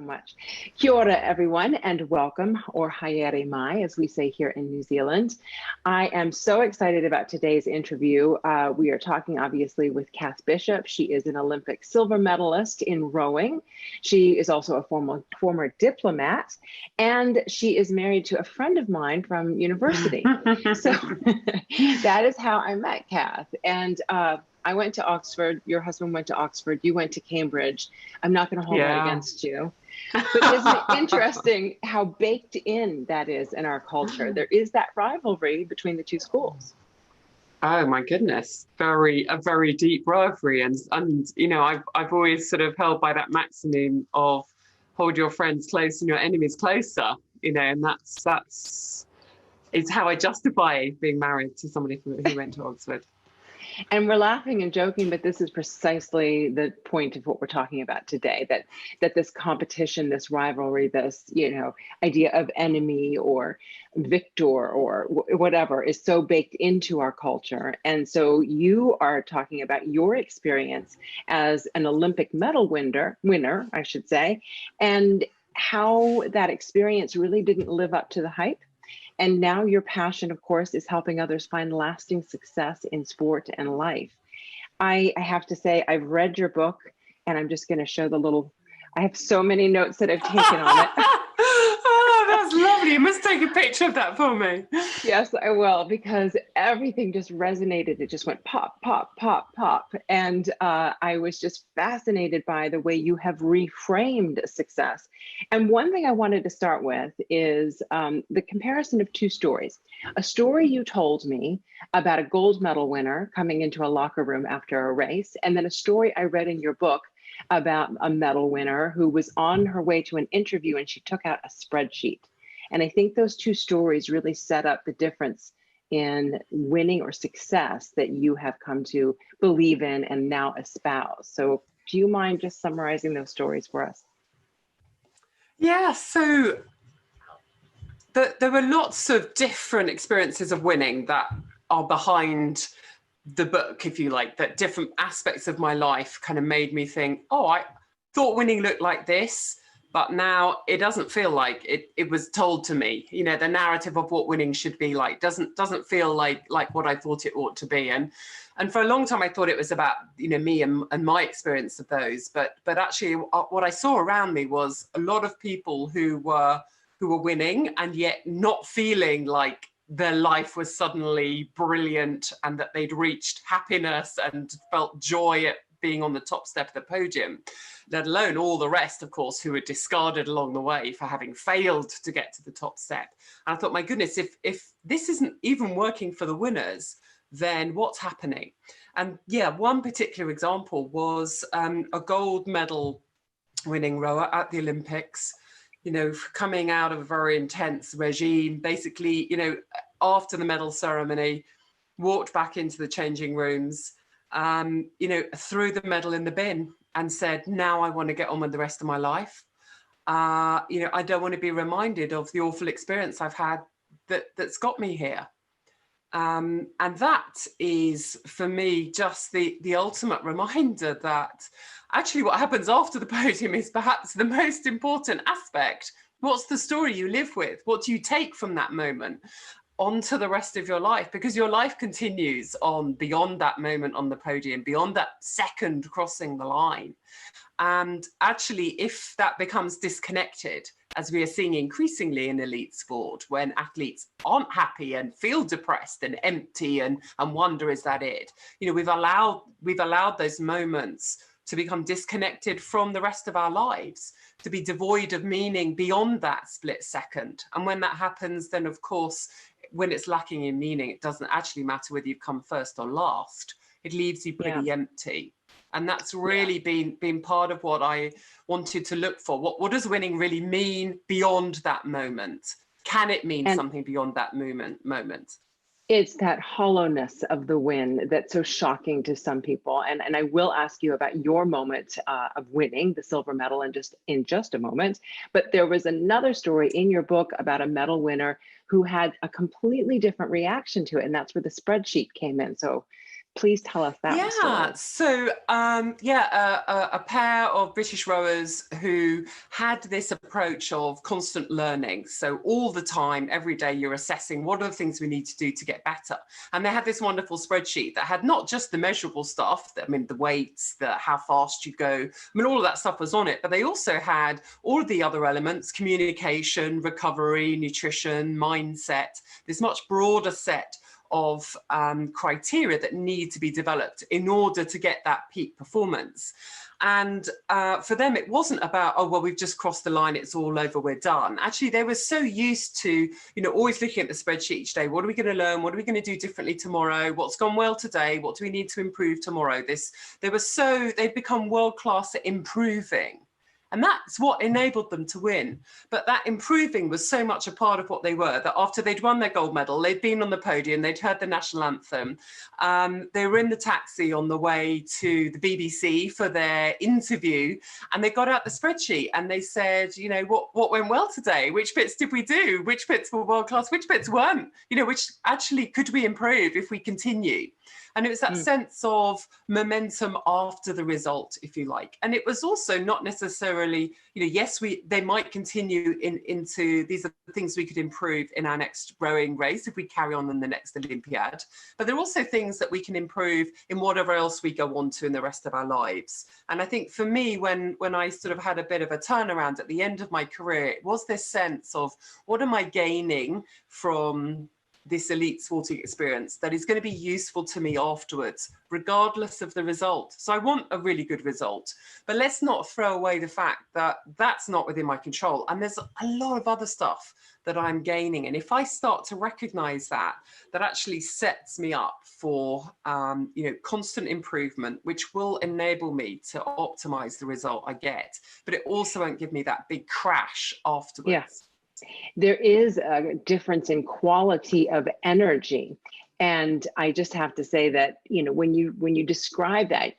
much. Kia ora, everyone, and welcome, or haere mai, as we say here in New Zealand. I am so excited about today's interview. We are talking, obviously, with Cath Bishop. She is an Olympic silver medalist in rowing. She is also a former diplomat, and she is married to a friend of mine from university. So that is how I met Cath. And I went to Oxford, your husband went to Oxford, you went to Cambridge. I'm not going to hold that against you. But isn't it interesting how baked in that is in our culture? There is that rivalry between the two schools. Oh my goodness, a very deep rivalry. And you know, I've always sort of held by that maximum of hold your friends close and your enemies closer, you know, and that's how I justify being married to somebody who went to Oxford. And we're laughing and joking, but this is precisely the point of what we're talking about today, that this competition, this rivalry, this, you know, idea of enemy or victor or whatever is so baked into our culture. And so you are talking about your experience as an Olympic medal winner, I should say, and how that experience really didn't live up to the hype. And now your passion, of course, is helping others find lasting success in sport and life. I have to say, I've read your book, and I'm just going to show I have so many notes that I've taken on it. Oh, that's lovely. You must take a picture of that for me. Yes, I will, because everything just resonated. It just went pop, pop, pop, pop. And I was just fascinated by the way you have reframed success. And one thing I wanted to start with is the comparison of two stories. A story you told me about a gold medal winner coming into a locker room after a race, and then a story I read in your book about a medal winner who was on her way to an interview and she took out a spreadsheet. And I think those two stories really set up the difference in winning or success that you have come to believe in and now espouse. So do you mind just summarizing those stories for us? Yeah, so there were lots of different experiences of winning that are behind the book, if you like, that different aspects of my life kind of made me think, oh, I thought winning looked like this, but now it doesn't feel like it was told to me. You know, the narrative of what winning should be like doesn't feel like what I thought it ought to be. And for a long time, I thought it was about, you know, me and my experience of those. But actually, what I saw around me was a lot of people who were winning and yet not feeling like their life was suddenly brilliant and that they'd reached happiness and felt joy at being on the top step of the podium, let alone all the rest, of course, who were discarded along the way for having failed to get to the top step. And I thought, my goodness, if this isn't even working for the winners, then what's happening? And yeah, one particular example was a gold medal winning rower at the Olympics, you know, coming out of a very intense regime, basically, you know, after the medal ceremony, walked back into the changing rooms, you know, threw the medal in the bin and said, now I want to get on with the rest of my life. You know, I don't want to be reminded of the awful experience I've had that's got me here. And that is, for me, just the ultimate reminder that actually what happens after the podium is perhaps the most important aspect. What's the story you live with? What do you take from that moment onto the rest of your life? Because your life continues on beyond that moment on the podium, beyond that second crossing the line. And actually, if that becomes disconnected, as we are seeing increasingly in elite sport, when athletes aren't happy and feel depressed and empty and wonder, is that it? You know, we've allowed those moments to become disconnected from the rest of our lives, to be devoid of meaning beyond that split second. And when that happens, then of course, when it's lacking in meaning, it doesn't actually matter whether you've come first or last. It leaves you pretty empty. And that's really been part of what I wanted to look for. What does winning really mean beyond that moment? Can it mean something beyond that moment? It's that hollowness of the win that's so shocking to some people. And I will ask you about your moment of winning the silver medal in just a moment. But there was another story in your book about a medal winner who had a completely different reaction to it. And that's where the spreadsheet came in. So Please tell us that story. So a pair of British rowers who had this approach of constant learning. So all the time, every day, you're assessing what are the things we need to do to get better. And they had this wonderful spreadsheet that had not just the measurable stuff, I mean, the weights, how fast you go, I mean, all of that stuff was on it, but they also had all of the other elements: communication, recovery, nutrition, mindset, this much broader set of criteria that need to be developed in order to get that peak performance. And for them, it wasn't about, oh, well, we've just crossed the line, it's all over, we're done. Actually, they were so used to, always looking at the spreadsheet each day. What are we going to learn? What are we going to do differently tomorrow? What's gone well today? What do we need to improve tomorrow? They'd become world-class at improving. And that's what enabled them to win. But that improving was so much a part of what they were, that after they'd won their gold medal, they'd been on the podium, they'd heard the national anthem. They were in the taxi on the way to the BBC for their interview, and they got out the spreadsheet and they said, what went well today? Which bits did we do? Which bits were world class? Which bits weren't? Which actually could we improve if we continue? And it was that sense of momentum after the result, if you like. And it was also not necessarily, yes, they might continue into these are the things we could improve in our next rowing race if we carry on in the next Olympiad. But there are also things that we can improve in whatever else we go on to in the rest of our lives. And I think for me, when I sort of had a bit of a turnaround at the end of my career, it was this sense of what am I gaining from this elite sporting experience that is going to be useful to me afterwards, regardless of the result. So I want a really good result, but let's not throw away the fact that that's not within my control. And there's a lot of other stuff that I'm gaining. And if I start to recognize that actually sets me up for, constant improvement, which will enable me to optimize the result I get, but it also won't give me that big crash afterwards. Yeah. There is a difference in quality of energy. And I just have to say that, when you describe that,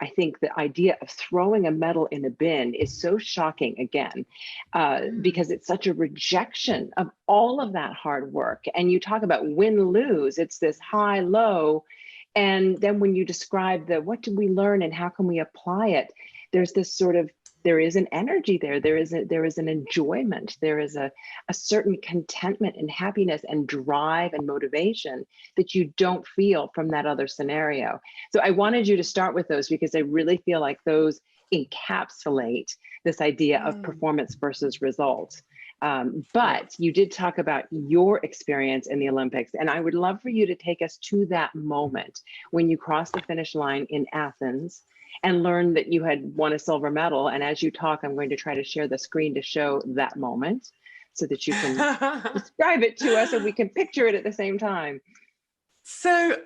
I think the idea of throwing a medal in a bin is so shocking again, because it's such a rejection of all of that hard work. And you talk about win-lose, it's this high-low. And then when you describe what did we learn and how can we apply it, there's this sort of, there is an energy there. There is an enjoyment. There is a certain contentment and happiness and drive and motivation that you don't feel from that other scenario. So I wanted you to start with those because I really feel like those encapsulate this idea of performance versus results. But you did talk about your experience in the Olympics, and I would love for you to take us to that moment when you crossed the finish line in Athens and learned that you had won a silver medal. And as you talk, I'm going to try to share the screen to show that moment so that you can describe it to us and we can picture it at the same time. So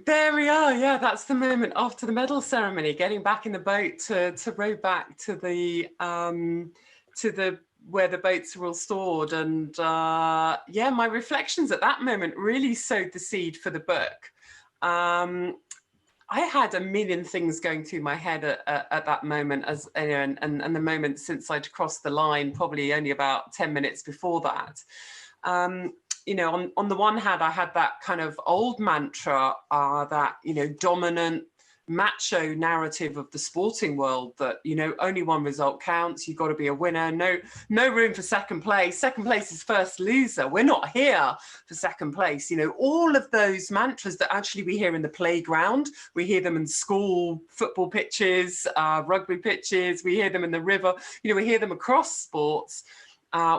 there we are. Yeah, that's the moment after the medal ceremony, getting back in the boat to row back to the where the boats are all stored. And my reflections at that moment really sowed the seed for the book. I had a million things going through my head at that moment, and the moment since I'd crossed the line, probably only about 10 minutes before that. On the one hand, I had that kind of old mantra, that, dominant macho narrative of the sporting world that, only one result counts. You've got to be a winner. No room for second place. Second place is first loser. We're not here for second place. All of those mantras that actually we hear in the playground, we hear them in school football pitches, rugby pitches, we hear them in the river, we hear them across sports.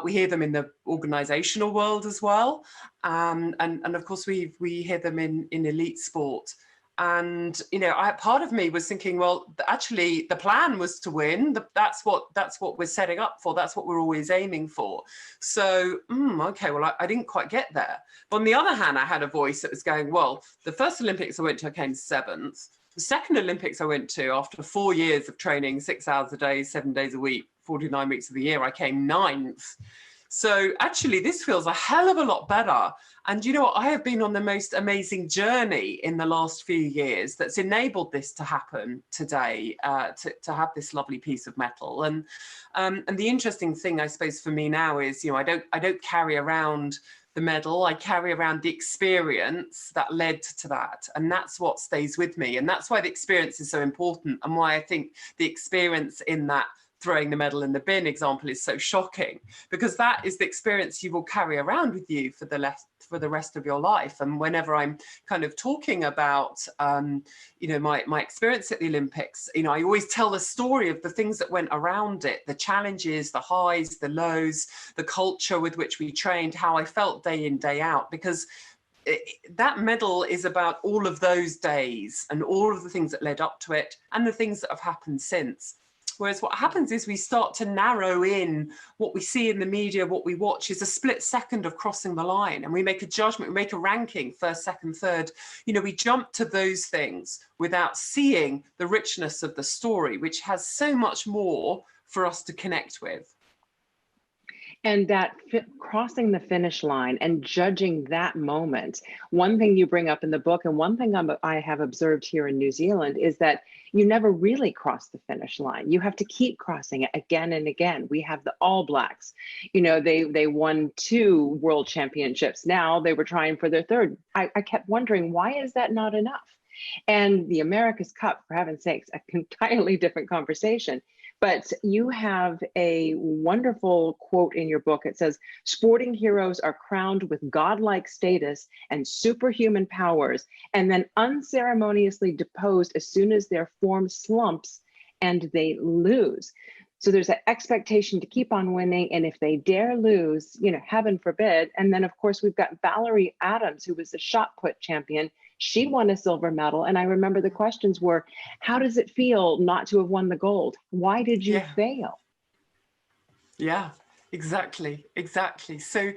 We hear them in the organizational world as well. And of course, we hear them in elite sport. And, part of me was thinking, well, actually, the plan was to win. That's what we're setting up for. That's what we're always aiming for. So, okay, well, I didn't quite get there. But on the other hand, I had a voice that was going, well, the first Olympics I went to, I came seventh. The second Olympics I went to, after 4 years of training, 6 hours a day, 7 days a week, 49 weeks of the year, I came ninth. So actually, this feels a hell of a lot better. And you know what? I have been on the most amazing journey in the last few years that's enabled this to happen today, to have this lovely piece of metal. And the interesting thing, I suppose, for me now is, I don't carry around the medal. I carry around the experience that led to that. And that's what stays with me. And that's why the experience is so important, and why I think the experience in that throwing the medal in the bin example is so shocking, because that is the experience you will carry around with you for the rest of your life. And whenever I'm kind of talking about you know, my experience at the Olympics, you know, I always tell the story of the things that went around it, the challenges, the highs, the lows, the culture with which we trained, how I felt day in, day out, because that medal is about all of those days and all of the things that led up to it and the things that have happened since. Whereas what happens is we start to narrow in what we see in the media, what we watch is a split second of crossing the line, and we make a judgment, we make a ranking, first, second, third. You know, we jump to those things without seeing the richness of the story, which has so much more for us to connect with. And that crossing the finish line and judging that moment. One thing you bring up in the book, and one thing I have observed here in New Zealand, is that you never really cross the finish line. You have to keep crossing it again and again. We have the All Blacks. You know, they won 2 world championships. Now they were trying for their 3rd. I kept wondering, why is that not enough? And the America's Cup, for heaven's sakes, an entirely different conversation. But you have a wonderful quote in your book. It says, sporting heroes are crowned with godlike status and superhuman powers, and then unceremoniously deposed as soon as their form slumps and they lose. So there's an expectation to keep on winning. And if they dare lose, you know, heaven forbid. And then, of course, we've got Valerie Adams, who was the shot put champion. She won a silver medal. And I remember the questions were, how does it feel not to have won the gold? Why did you fail? Yeah, exactly. So,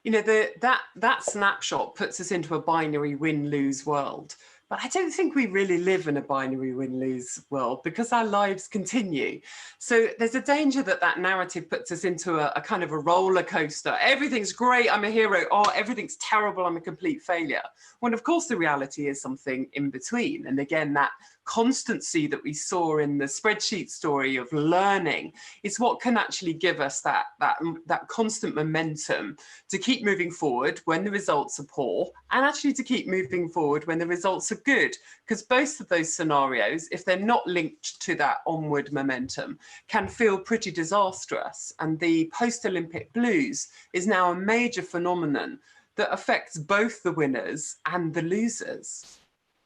you know, that snapshot puts us into a binary win-lose world. But I don't think we really live in a binary win-lose world, because our lives continue. So there's a danger that narrative puts us into a kind of a roller coaster. Everything's great, I'm a hero. Oh, everything's terrible, I'm a complete failure. When of course the reality is something in between. And again, that constancy that we saw in the spreadsheet story of learning is what can actually give us that constant momentum to keep moving forward when the results are poor, and actually to keep moving forward when the results are good. Because both of those scenarios, if they're not linked to that onward momentum, can feel pretty disastrous. And the post-Olympic blues is now a major phenomenon that affects both the winners and the losers.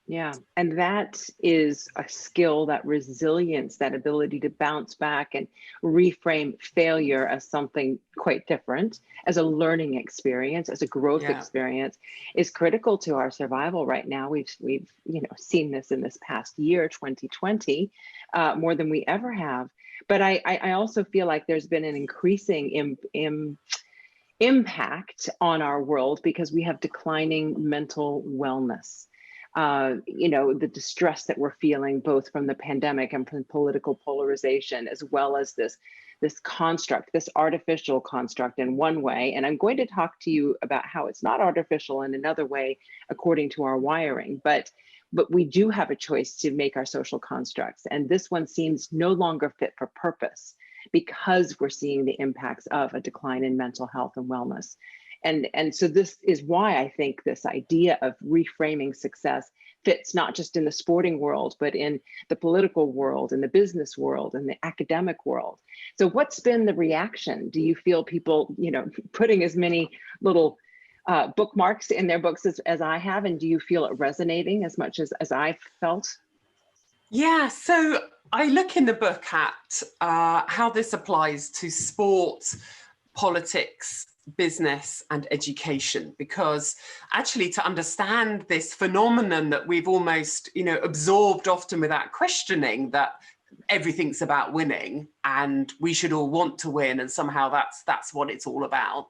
Yeah, and that is a skill, that resilience, that ability to bounce back and reframe failure as something quite different, as a learning experience, as a growth experience, is critical to our survival right now. We've you know, seen this in this past year, 2020, more than we ever have. But I also feel like there's been an increasing impact on our world because we have declining mental wellness. You know, the distress that we're feeling both from the pandemic and from political polarization, as well as this construct, this artificial construct in one way. And I'm going to talk to you about how it's not artificial in another way, according to our wiring. But we do have a choice to make our social constructs. And this one seems no longer fit for purpose because we're seeing the impacts of a decline in mental health and wellness. And so this is why I think this idea of reframing success fits not just in the sporting world, but in the political world, in the business world, and the academic world. So what's been the reaction? Do you feel people, you know, putting as many little bookmarks in their books as I have? And do you feel it resonating as much as I felt? Yeah, so I look in the book at how this applies to sport, politics, business and education, because actually to understand this phenomenon that we've almost, you know, absorbed often without questioning, that everything's about winning and we should all want to win and somehow that's what it's all about.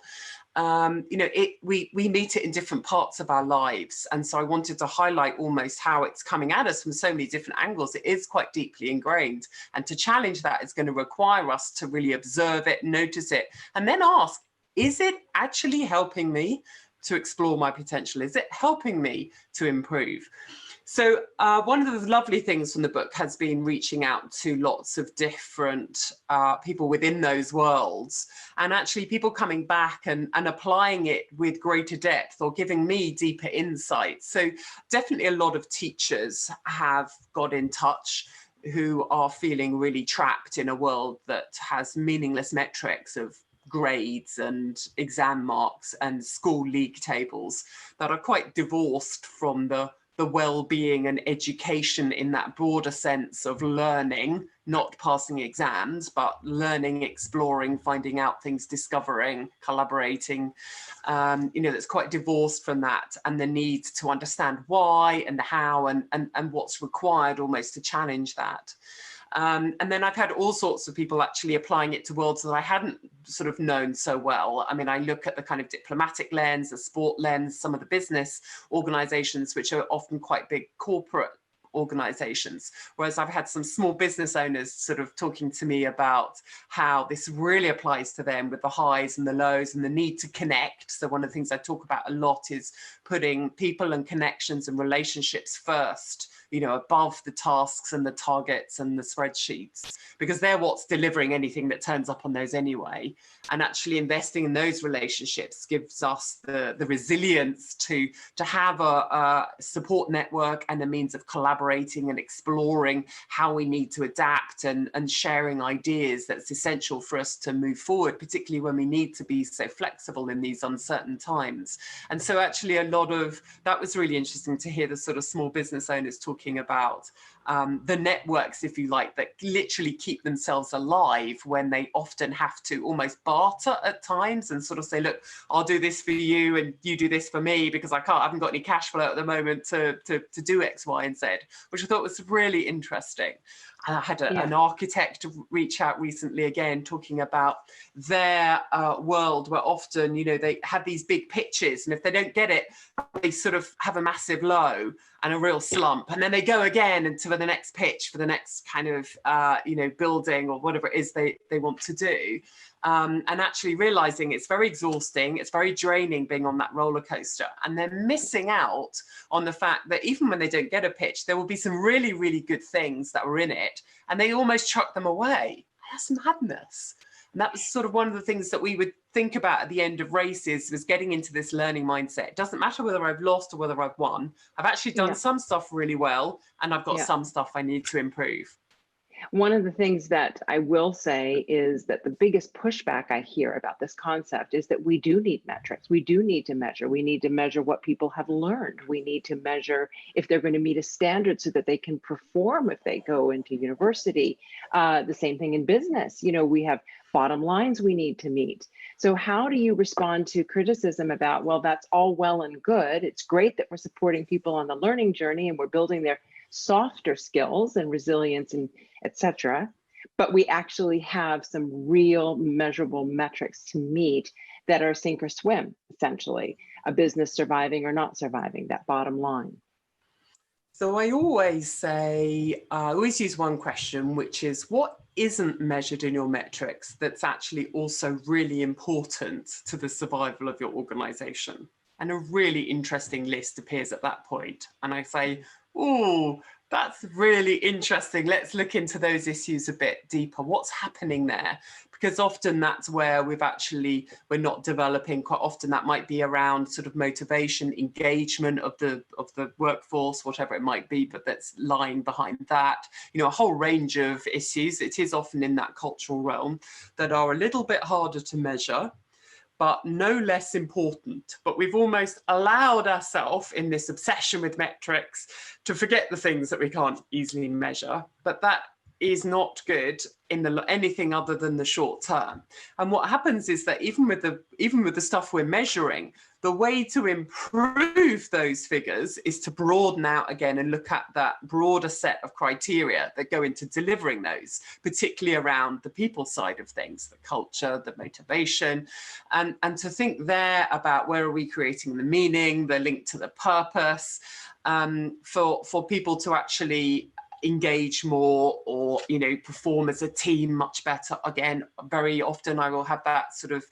You know, we meet it in different parts of our lives. And so I wanted to highlight almost how it's coming at us from so many different angles. It is quite deeply ingrained. And to challenge that is going to require us to really observe it, notice it, and then ask, is it actually helping me to explore my potential? Is it helping me to improve? So one of the lovely things from the book has been reaching out to lots of different people within those worlds, and actually people coming back and applying it with greater depth or giving me deeper insights. So definitely a lot of teachers have got in touch who are feeling really trapped in a world that has meaningless metrics of grades and exam marks and school league tables that are quite divorced from the well-being and education in that broader sense of learning, not passing exams, but learning, exploring, finding out things, discovering, collaborating, that's quite divorced from that, and the need to understand why and how and what's required almost to challenge that. And then I've had all sorts of people actually applying it to worlds that I hadn't sort of known so well. I mean, I look at the kind of diplomatic lens, the sport lens, some of the business organizations, which are often quite big corporate organizations, whereas I've had some small business owners sort of talking to me about how this really applies to them with the highs and the lows and the need to connect. So one of the things I talk about a lot is putting people and connections and relationships first, above the tasks and the targets and the spreadsheets, because they're what's delivering anything that turns up on those anyway. And actually investing in those relationships gives us the resilience to have a support network and a means of collaborating and exploring how we need to adapt and sharing ideas that's essential for us to move forward, particularly when we need to be so flexible in these uncertain times. And so actually that was really interesting to hear the sort of small business owners talking about the networks, if you like, that literally keep themselves alive when they often have to almost barter at times and sort of say, look, I'll do this for you and you do this for me because I haven't got any cash flow at the moment to do X, Y, and Z, which I thought was really interesting. And I had an architect reach out recently again, talking about their world where often, they have these big pitches, and if they don't get it, they sort of have a massive low and a real slump. And then they go again into the next pitch for the next kind of, building or whatever it is they want to do. And actually realizing it's very exhausting, it's very draining being on that roller coaster. And they're missing out on the fact that even when they don't get a pitch, there will be some really, really good things that were in it, and they almost chuck them away. That's madness. And that was sort of one of the things that we would think about at the end of races, was getting into this learning mindset. It doesn't matter whether I've lost or whether I've won. I've actually done some stuff really well, and I've got some stuff I need to improve. One of the things that I will say is that the biggest pushback I hear about this concept is that we do need metrics. We do need to measure. We need to measure what people have learned. We need to measure if they're going to meet a standard so that they can perform if they go into university. The same thing in business. We have bottom lines we need to meet. So how do you respond to criticism about, well, that's all well and good. It's great that we're supporting people on the learning journey and we're building their softer skills and resilience and etc. But we actually have some real measurable metrics to meet that are sink or swim, essentially, a business surviving or not surviving, that bottom line. So I always use one question, which is, what isn't measured in your metrics that's actually also really important to the survival of your organization? And a really interesting list appears at that point. And I say, oh, that's really interesting. Let's look into those issues a bit deeper. What's happening there? Because often that's where we're not developing. Quite often that might be around sort of motivation, engagement of the workforce, whatever it might be, but that's lying behind that. A whole range of issues. It is often in that cultural realm that are a little bit harder to measure, but no less important. But we've almost allowed ourselves in this obsession with metrics to forget the things that we can't easily measure. But that is not good in anything other than the short term. And what happens is that even with the stuff we're measuring, the way to improve those figures is to broaden out again and look at that broader set of criteria that go into delivering those, particularly around the people side of things, the culture, the motivation, and to think there about where are we creating the meaning, the link to the purpose, for people to actually engage more, or perform as a team much better. Again, very often I will have that sort of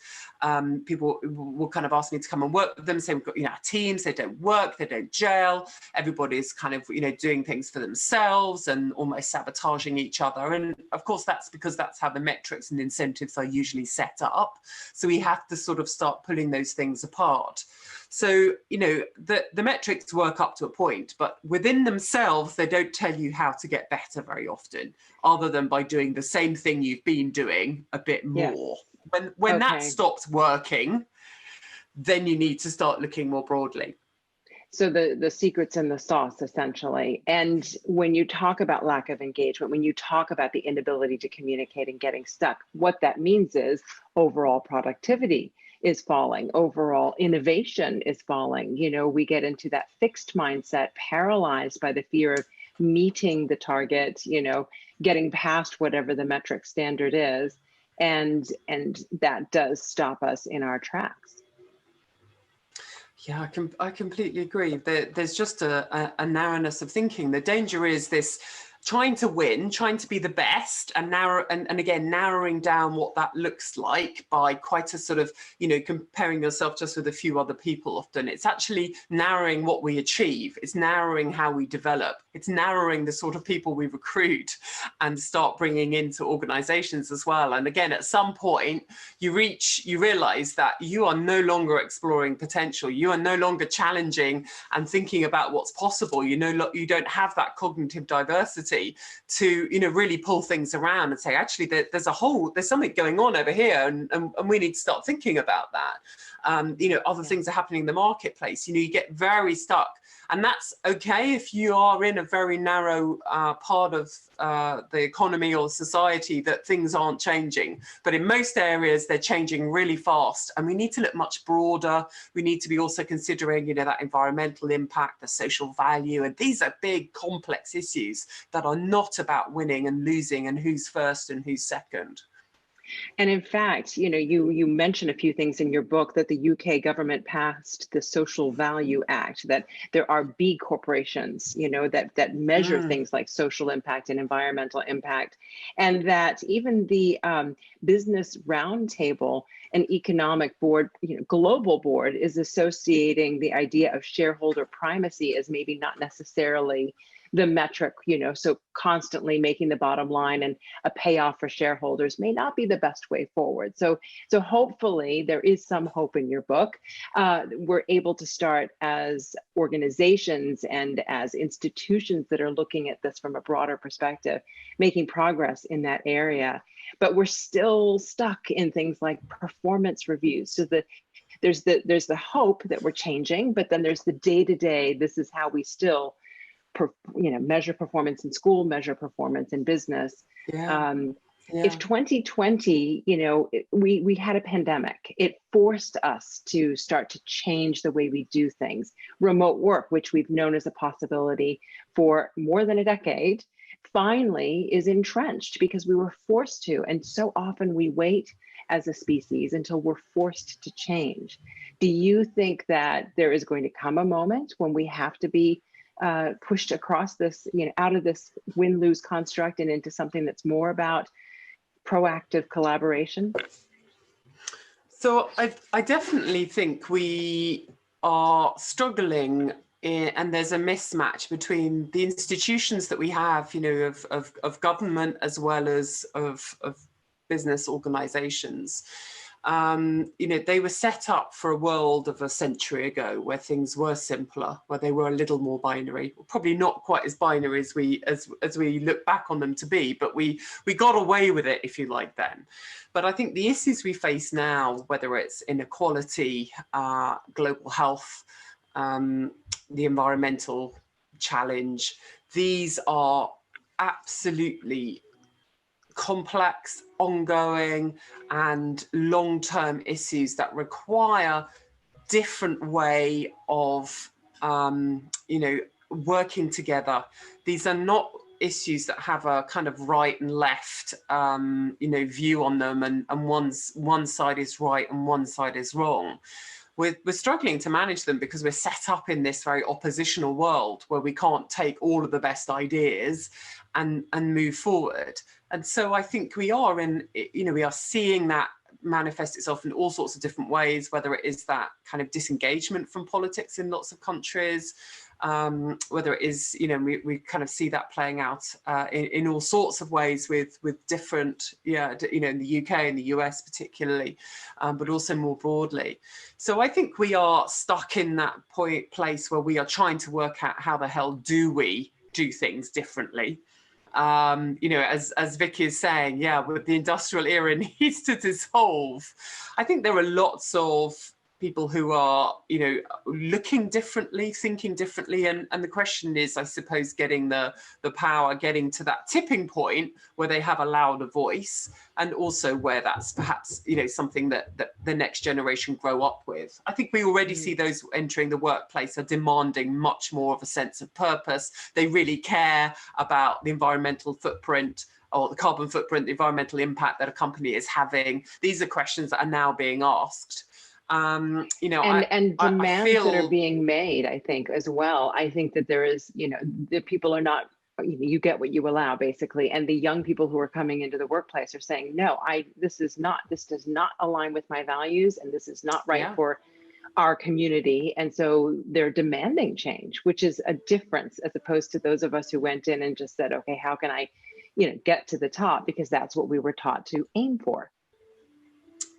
people will kind of ask me to come and work with them, say we've got teams, they don't work, they don't gel, everybody's kind of doing things for themselves and almost sabotaging each other. And of course that's because that's how the metrics and incentives are usually set up. So we have to sort of start pulling those things apart. So, the metrics work up to a point, but within themselves, they don't tell you how to get better very often, other than by doing the same thing you've been doing a bit more. Yes. When that stops working, then you need to start looking more broadly. So the secret's in the sauce, essentially. And when you talk about lack of engagement, when you talk about the inability to communicate and getting stuck, what that means is overall productivity is falling, overall innovation is falling. We get into that fixed mindset, paralyzed by the fear of meeting the target, getting past whatever the metric standard is. And that does stop us in our tracks. Yeah, I completely agree. There's just a narrowness of thinking. The danger is this trying to win, trying to be the best, and again narrowing down what that looks like by quite a sort of comparing yourself just with a few other people. Often it's actually narrowing what we achieve, it's narrowing how we develop, it's narrowing the sort of people we recruit and start bringing into organizations as well. And again, at some point you realize that you are no longer exploring potential, you are no longer challenging and thinking about what's possible. You don't have that cognitive diversity to really pull things around and say, actually there's something going on over here, and we need to start thinking about that. Other things are happening in the marketplace. You get very stuck, and that's okay if you are in a very narrow part of the economy or society that things aren't changing. But in most areas they're changing really fast, and we need to look much broader. We need to be also considering that environmental impact, the social value, and these are big complex issues that are not about winning and losing and who's first and who's second. And in fact, you mentioned a few things in your book, that the UK government passed the Social Value Act, that there are B corporations, that measure things like social impact and environmental impact, and that even the Business Roundtable, an economic board, global board, is associating the idea of shareholder primacy as maybe not necessarily the metric, so constantly making the bottom line and a payoff for shareholders may not be the best way forward. So hopefully there is some hope in your book. We're able to start as organizations and as institutions that are looking at this from a broader perspective, making progress in that area. But we're still stuck in things like performance reviews. So there's the hope that we're changing, but then there's the day-to-day, this is how we still measure performance in school, measure performance in business. If 2020, we had a pandemic, it forced us to start to change the way we do things. Remote work, which we've known as a possibility for more than a decade, finally is entrenched because we were forced to. And so often we wait as a species until we're forced to change. Do you think that there is going to come a moment when we have to be pushed across this, out of this win-lose construct and into something that's more about proactive collaboration? So I definitely think we are struggling and there's a mismatch between the institutions that we have, of government as well as of business organizations. They were set up for a world of a century ago where things were simpler, where they were a little more binary, probably not quite as binary as we look back on them to be, but we got away with it, if you like, then. But I think the issues we face now, whether it's inequality, global health, the environmental challenge, these are absolutely complex, ongoing, and long-term issues that require different way of, working together. These are not issues that have a kind of right and left, view on them, and one side is right and one side is wrong. we're struggling to manage them because we're set up in this very oppositional world where we can't take all of the best ideas and move forward. And so I think we are we are seeing that manifest itself in all sorts of different ways, whether it is that kind of disengagement from politics in lots of countries, whether it is, we kind of see that playing out in all sorts of ways with different, in the UK and the US particularly, but also more broadly. So I think we are stuck in that place where we are trying to work out how the hell do we do things differently. As Vicky is saying, with the industrial era needs to dissolve. I think there are lots of people who are, looking differently, thinking differently. And the question is, I suppose, getting the power, getting to that tipping point where they have a louder voice, and also where that's perhaps, something that the next generation grow up with. I think we already see those entering the workplace are demanding much more of a sense of purpose. They really care about the environmental footprint, or the carbon footprint, the environmental impact that a company is having. These are questions that are now being asked. And demands that are being made, I think, as well. I think that there is, the people are not, you get what you allow, basically. And the young people who are coming into the workplace are saying, no, this does not align with my values, and this is not right for our community. And so they're demanding change, which is a difference as opposed to those of us who went in and just said, okay, how can I, get to the top? Because that's what we were taught to aim for.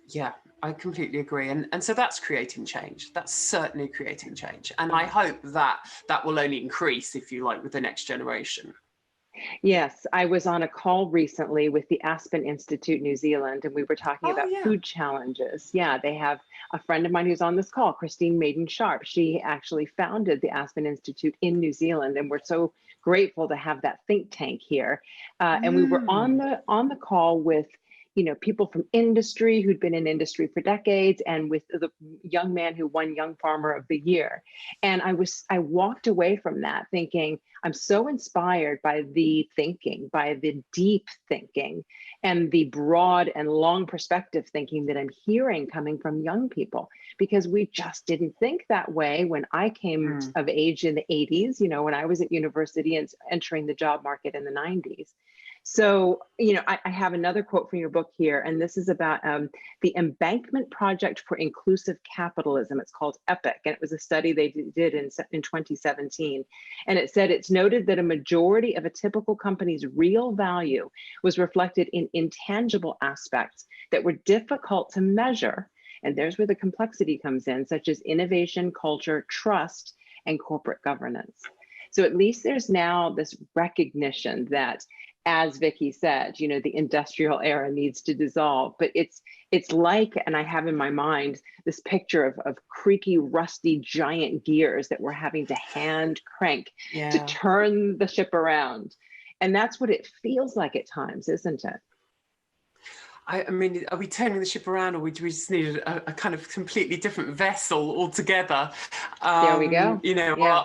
Yeah, I completely agree. And so that's creating change. That's certainly creating change. And I hope that will only increase, if you like, with the next generation. Yes, I was on a call recently with the Aspen Institute New Zealand, and we were talking about food challenges. Yeah, they have a friend of mine who's on this call, Christine Maiden-Sharp. She actually founded the Aspen Institute in New Zealand, and we're so grateful to have that think tank here. And we were on the call with people from industry who'd been in industry for decades, and with the young man who won Young Farmer of the Year. And I walked away from that thinking, I'm so inspired by the thinking, by the deep thinking, and the broad and long perspective thinking that I'm hearing coming from young people, because we just didn't think that way when I came of age in the 80s, when I was at university and entering the job market in the 90s. So, I have another quote from your book here, and this is about the Embankment Project for Inclusive Capitalism. It's called EPIC, and it was a study they did in 2017. And it said, it's noted that a majority of a typical company's real value was reflected in intangible aspects that were difficult to measure. And there's where the complexity comes in, such as innovation, culture, trust, and corporate governance. So at least there's now this recognition that, as Vicky said, the industrial era needs to dissolve, but it's like, and I have in my mind this picture of creaky, rusty, giant gears that we're having to hand crank to turn the ship around. And that's what it feels like at times, isn't it? I mean, are we turning the ship around, or do we just need a kind of completely different vessel altogether? There we go.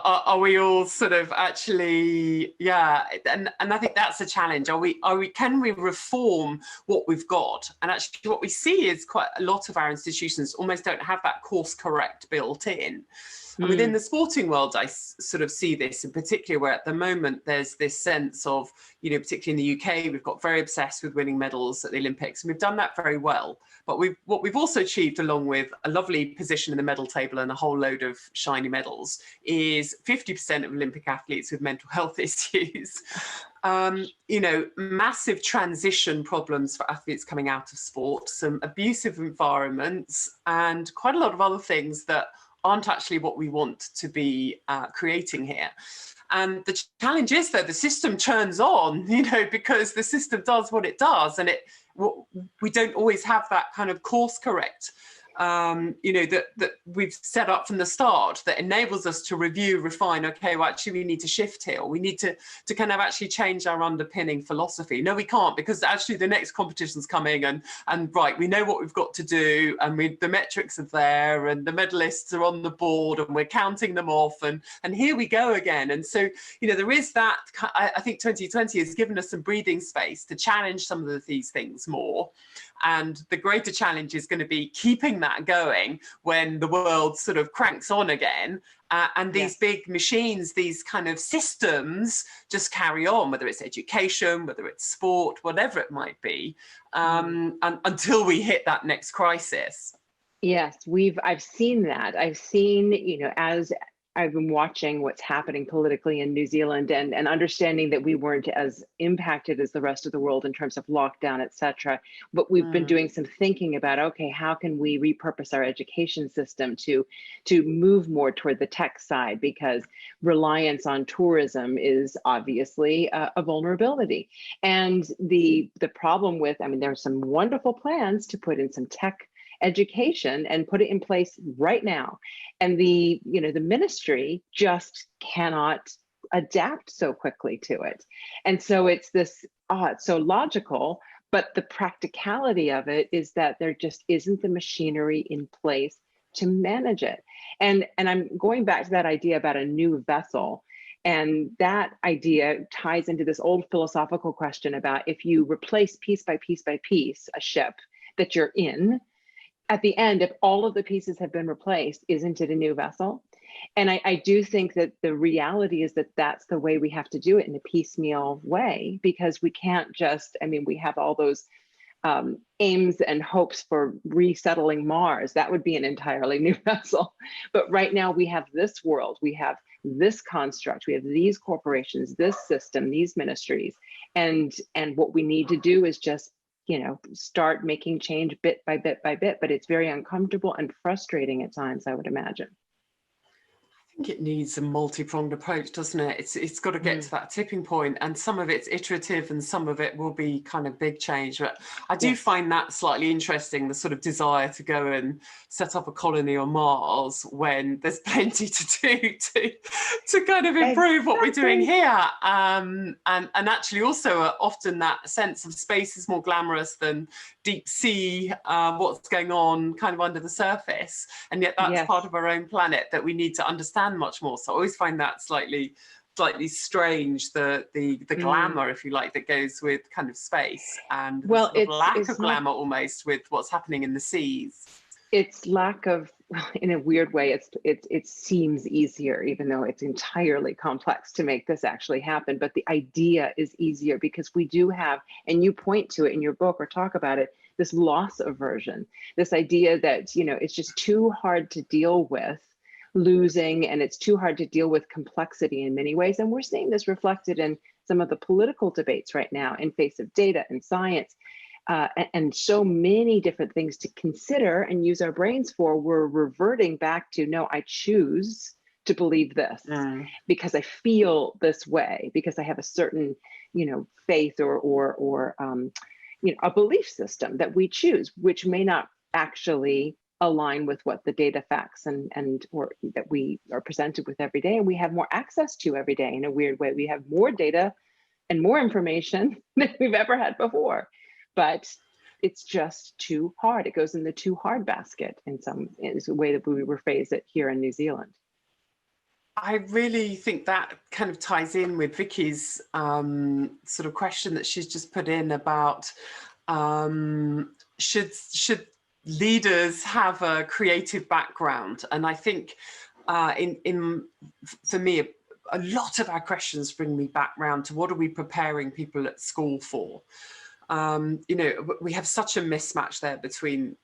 Are we all sort of actually, and I think that's a challenge. Can we reform what we've got? And actually what we see is quite a lot of our institutions almost don't have that course correct built in. And within the sporting world, I sort of see this in particular, where at the moment there's this sense of, particularly in the UK, we've got very obsessed with winning medals at the Olympics, and we've done that very well. But what we've also achieved, along with a lovely position in the medal table and a whole load of shiny medals, is 50% of Olympic athletes with mental health issues. Massive transition problems for athletes coming out of sport, some abusive environments, and quite a lot of other things that aren't actually what we want to be creating here. And the challenge is that the system turns on, because the system does what it does, and we don't always have that kind of course correct, that we've set up from the start that enables us to review, refine, okay, well, actually we need to shift here. We need to kind of actually change our underpinning philosophy. No, we can't, because actually the next competition's coming, and right, we know what we've got to do, and the metrics are there, and the medalists are on the board, and we're counting them off, and here we go again. And so, there is that, I think 2020 has given us some breathing space to challenge some of these things more. And the greater challenge is going to be keeping that that going when the world sort of cranks on again. And these big machines, these kind of systems just carry on, whether it's education, whether it's sport, whatever it might be, and until we hit that next crisis. Yes, I've seen that. I've seen, you know, as I've been watching what's happening politically in New Zealand and understanding that we weren't as impacted as the rest of the world in terms of lockdown, et cetera. But we've been doing some thinking about, okay, how can we repurpose our education system to move more toward the tech side, because reliance on tourism is obviously a vulnerability. And the problem with, I mean, there are some wonderful plans to put in some tech education and put it in place right now. And the ministry just cannot adapt so quickly to it. And so it's this, it's so logical, but the practicality of it is that there just isn't the machinery in place to manage it. And I'm going back to that idea about a new vessel. And that idea ties into this old philosophical question about if you replace piece by piece by piece a ship that you're in, at the end, if all of the pieces have been replaced, isn't it a new vessel? And I do think that the reality is that that's the way we have to do it, in a piecemeal way, because we can't just, I mean, we have all those aims and hopes for resettling Mars. That would be an entirely new vessel. But right now we have this world, we have this construct, we have these corporations, this system, these ministries. And what we need to do is just, you know, start making change bit by bit by bit, but it's very uncomfortable and frustrating at times, I would imagine. I think it needs a multi-pronged approach, doesn't it? It's got to get to that tipping point, and some of it's iterative and some of it will be kind of big change. But I do find that slightly interesting, the sort of desire to go and set up a colony on Mars when there's plenty to do to kind of improve what we're doing here. And actually also often that sense of space is more glamorous than deep sea, what's going on kind of under the surface. And yet that's part of our own planet that we need to understand much more. So I always find that slightly strange, the glamour, if you like, that goes with kind of space, and well, the lack of glamour almost with what's happening in the seas. It's lack of, in a weird way, it seems easier, even though it's entirely complex to make this actually happen. But the idea is easier because we do have, and you point to it in your book or talk about it, this loss aversion, this idea that, you know, it's just too hard to deal with losing, and it's too hard to deal with complexity in many ways. And we're seeing this reflected in some of the political debates right now in face of data and science, and so many different things to consider and use our brains for. We're reverting back to, no, I choose to believe this because I feel this way, because I have a certain, you know, faith or you know, a belief system that we choose, which may not actually align with what the data, facts, and or that we are presented with every day, and we have more access to every day. In a weird way, we have more data and more information than we've ever had before, but it's just too hard. It goes in the too hard basket is a way that we rephrase it here in New Zealand. I really think that kind of ties in with Vicky's sort of question that she's just put in about should leaders have a creative background. And I think for me, a lot of our questions bring me back round to what are we preparing people at school for? You know, we have such a mismatch there between,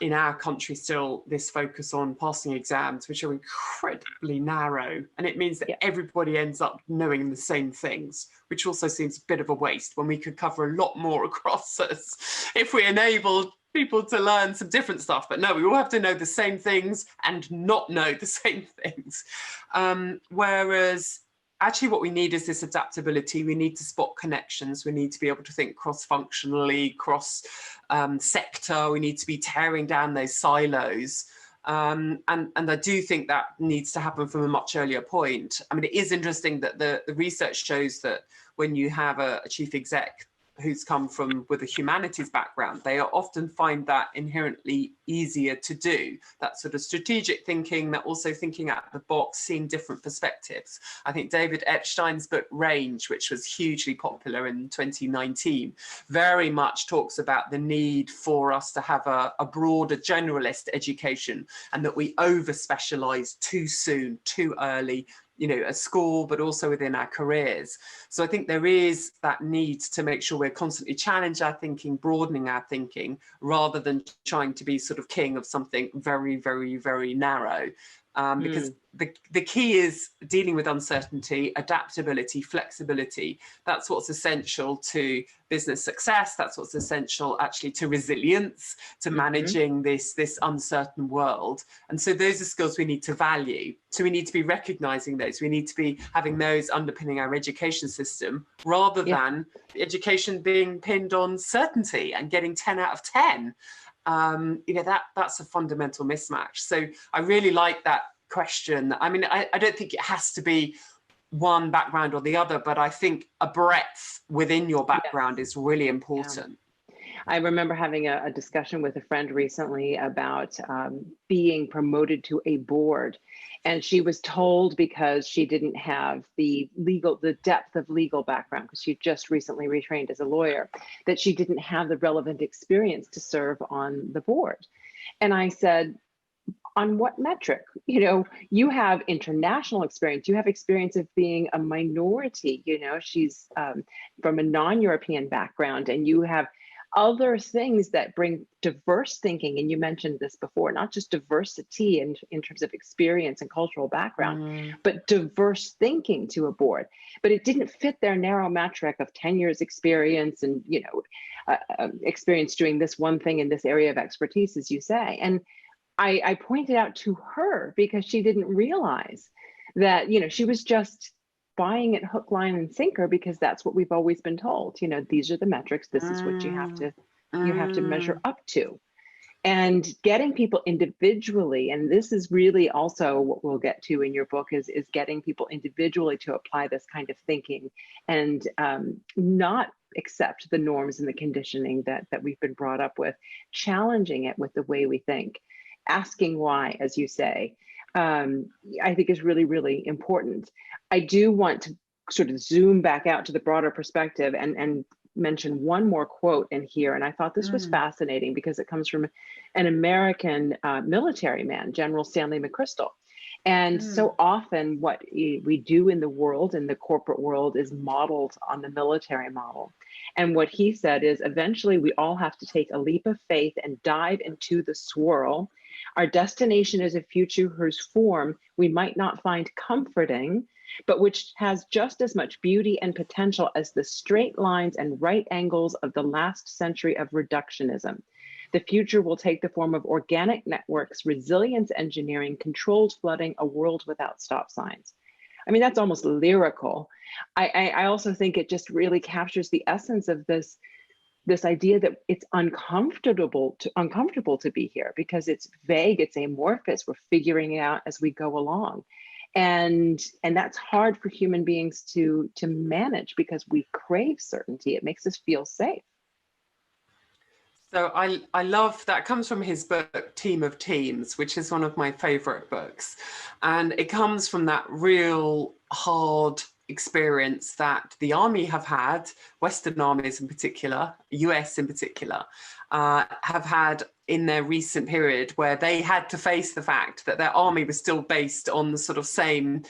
in our country still, this focus on passing exams, which are incredibly narrow. And it means that everybody ends up knowing the same things, which also seems a bit of a waste when we could cover a lot more across us if we enabled people to learn some different stuff. But no, we all have to know the same things and not know the same things. Whereas actually what we need is this adaptability. We need to spot connections. We need to be able to think cross-functionally, cross-sector. We need to be tearing down those silos. And I do think that needs to happen from a much earlier point. I mean, it is interesting that the research shows that when you have a chief exec who's come from with a humanities background, they often find that inherently easier to do, that sort of strategic thinking, that also thinking out of the box, seeing different perspectives. I think David Epstein's book Range, which was hugely popular in 2019, very much talks about the need for us to have a broader generalist education, and that we over specialize too soon, too early, you know, at school, but also within our careers. So I think there is that need to make sure we're constantly challenging our thinking, broadening our thinking, rather than trying to be sort of king of something very, very, very narrow. Because the key is dealing with uncertainty, adaptability, flexibility. That's what's essential to business success. That's what's essential actually to resilience, to managing this uncertain world. And so those are skills we need to value. So we need to be recognizing those. We need to be having those underpinning our education system, rather than education being pinned on certainty and getting 10 out of 10. You know, that's a fundamental mismatch. So I really like that question. I mean, I don't think it has to be one background or the other, but I think a breadth within your background is really important. I remember having a discussion with a friend recently about being promoted to a board. And she was told, because she didn't have the depth of legal background, because she just recently retrained as a lawyer, that she didn't have the relevant experience to serve on the board. And I said, on what metric? You know, you have international experience, you have experience of being a minority, you know, she's from a non-European background, and you have other things that bring diverse thinking. And you mentioned this before, not just diversity in terms of experience and cultural background, but diverse thinking to a board. But it didn't fit their narrow metric of 10 years experience and, you know, experience doing this one thing in this area of expertise, as you say. And I pointed out to her, because she didn't realize that, you know, she was just buying it hook, line, and sinker, because that's what we've always been told. You know, these are the metrics. This is what you have to measure up to. And getting people individually, and this is really also what we'll get to in your book, is getting people individually to apply this kind of thinking, and not accept the norms and the conditioning that we've been brought up with, challenging it with the way we think, asking why, as you say. I think is really, really important. I do want to sort of zoom back out to the broader perspective and mention one more quote in here. And I thought this was fascinating, because it comes from an American military man, General Stanley McChrystal. And so often what we do in the world, in the corporate world, is modeled on the military model. And what he said is, eventually we all have to take a leap of faith and dive into the swirl. Our destination is a future whose form we might not find comforting, but which has just as much beauty and potential as the straight lines and right angles of the last century of reductionism. The future will take the form of organic networks, resilience engineering, controlled flooding, a world without stop signs. I mean, that's almost lyrical. I also think it just really captures the essence of this idea that it's uncomfortable to be here, because it's vague, it's amorphous, we're figuring it out as we go along. And that's hard for human beings to manage, because we crave certainty. It makes us feel safe. So I love that. Comes from his book Team of Teams, which is one of my favorite books. And it comes from that real hard experience that the army have had, Western armies in particular, US in particular, have had in their recent period, where they had to face the fact that their army was still based on the sort of same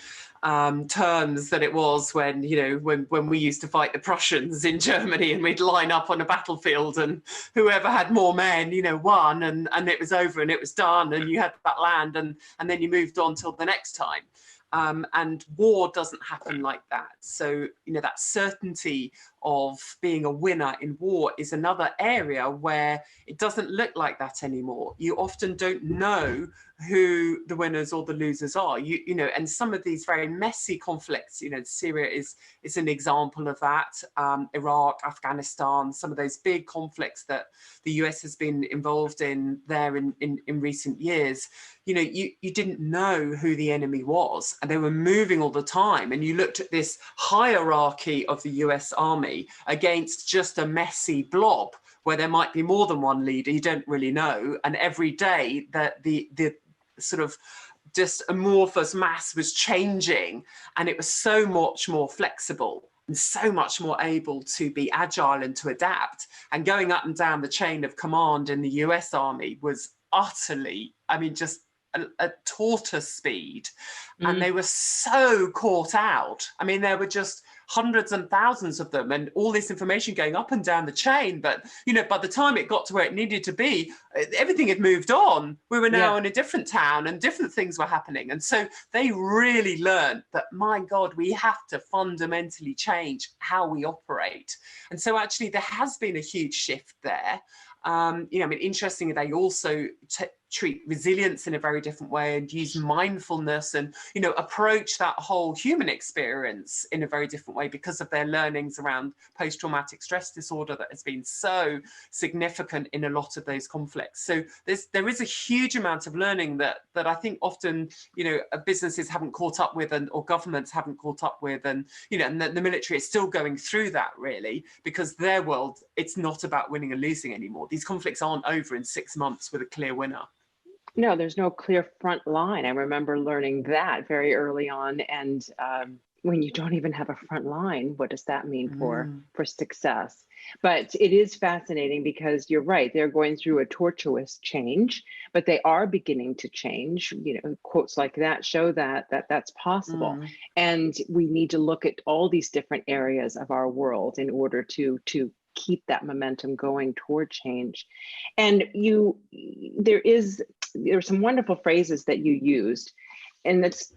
terms that it was when, you know, when we used to fight the Prussians in Germany, and we'd line up on a battlefield, and whoever had more men, you know, won, and it was over and it was done, and you had that land, and then you moved on till the next time. And war doesn't happen like that. So, you know, that certainty of being a winner in war is another area where it doesn't look like that anymore. You often don't know who the winners or the losers are. You know, and some of these very messy conflicts, you know, Syria is an example of that. Iraq, Afghanistan, some of those big conflicts that the US has been involved in there in recent years. you know, you didn't know who the enemy was, and they were moving all the time. And you looked at this hierarchy of the US Army against just a messy blob where there might be more than one leader, you don't really know. And every day that the sort of just amorphous mass was changing, and it was so much more flexible and so much more able to be agile and to adapt. And going up and down the chain of command in the US Army was utterly, I mean, just a tortoise speed. And they were so caught out. I mean, there were just hundreds and thousands of them and all this information going up and down the chain. But, you know, by the time it got to where it needed to be, everything had moved on. We were now in a different town and different things were happening. And so they really learned that, my God, we have to fundamentally change how we operate. And so actually there has been a huge shift there. You know, I mean, interestingly, they also treat resilience in a very different way and use mindfulness and, you know, approach that whole human experience in a very different way because of their learnings around post-traumatic stress disorder that has been so significant in a lot of those conflicts. So there is a huge amount of learning that I think often, you know, businesses haven't caught up with or governments haven't caught up with. And, you know, and the military is still going through that really, because their world, it's not about winning and losing anymore. These conflicts aren't over in 6 months with a clear winner. No, there's no clear front line. I remember learning that very early on. And when you don't even have a front line, what does that mean for success? But it is fascinating because you're right. They're going through a tortuous change, but they are beginning to change. You know, quotes like that show that's possible. And we need to look at all these different areas of our world in order to keep that momentum going toward change. And there's some wonderful phrases that you used, and that's,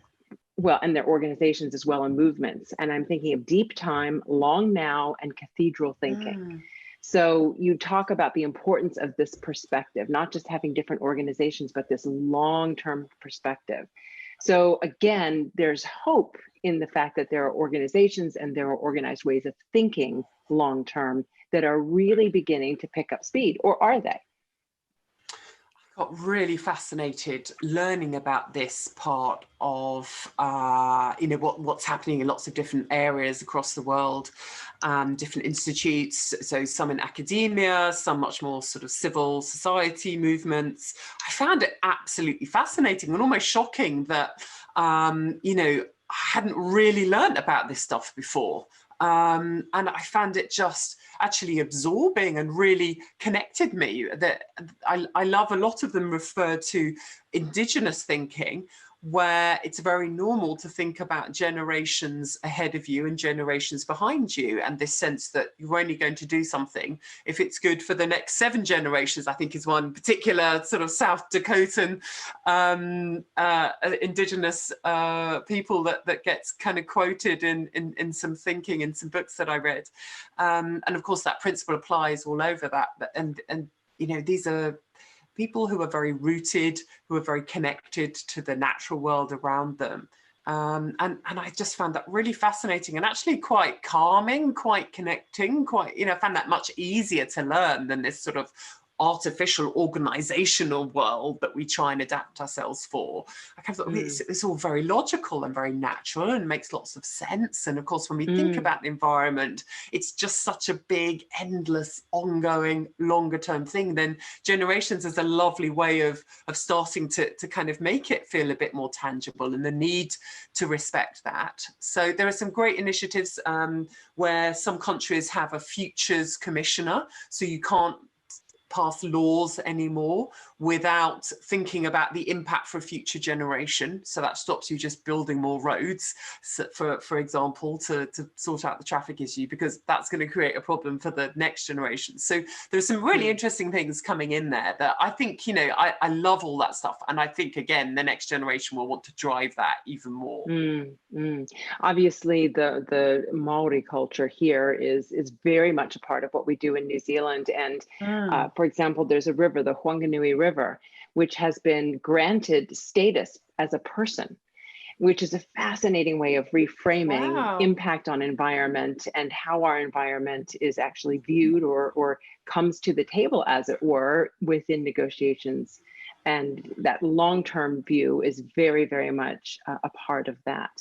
well, and their organizations as well, and movements. And I'm thinking of deep time, long now, and cathedral thinking. So you talk about the importance of this perspective, not just having different organizations, but this long-term perspective. So again, there's hope in the fact that there are organizations and there are organized ways of thinking long-term that are really beginning to pick up speed, or are they? I got really fascinated learning about this part of, you know, what's happening in lots of different areas across the world, different institutes, so some in academia, some much more sort of civil society movements. I found it absolutely fascinating and almost shocking that, you know, I hadn't really learned about this stuff before. And I found it just actually absorbing and really connected me. That I love a lot of them refer to indigenous thinking, where it's very normal to think about generations ahead of you and generations behind you, and this sense that you're only going to do something if it's good for the next 7 generations, I think is one particular sort of South Dakotan indigenous people that gets kind of quoted in some thinking in some books that I read. And of course that principle applies all over that. And you know, these are people who are very rooted, who are very connected to the natural world around them. And I just found that really fascinating and actually quite calming, quite connecting, quite, you know, I found that much easier to learn than this sort of artificial organizational world that we try and adapt ourselves for. I kind of thought it's all very logical and very natural and makes lots of sense. And of course, when we think about the environment, it's just such a big, endless, ongoing, longer term thing. Then generations is a lovely way of starting to kind of make it feel a bit more tangible, and the need to respect that. So there are some great initiatives where some countries have a futures commissioner, so you can't pass laws anymore without thinking about the impact for a future generation. So that stops you just building more roads, for example, to sort out the traffic issue, because that's going to create a problem for the next generation. So there's some really interesting things coming in there that I think, you know, I love all that stuff. And I think, again, the next generation will want to drive that even more. Obviously, the Maori culture here is very much a part of what we do in New Zealand. And for example, there's a river, the Whanganui River, which has been granted status as a person, which is a fascinating way of reframing impact on environment and how our environment is actually viewed or comes to the table, as it were, within negotiations And that long-term view is very, very much a part of that.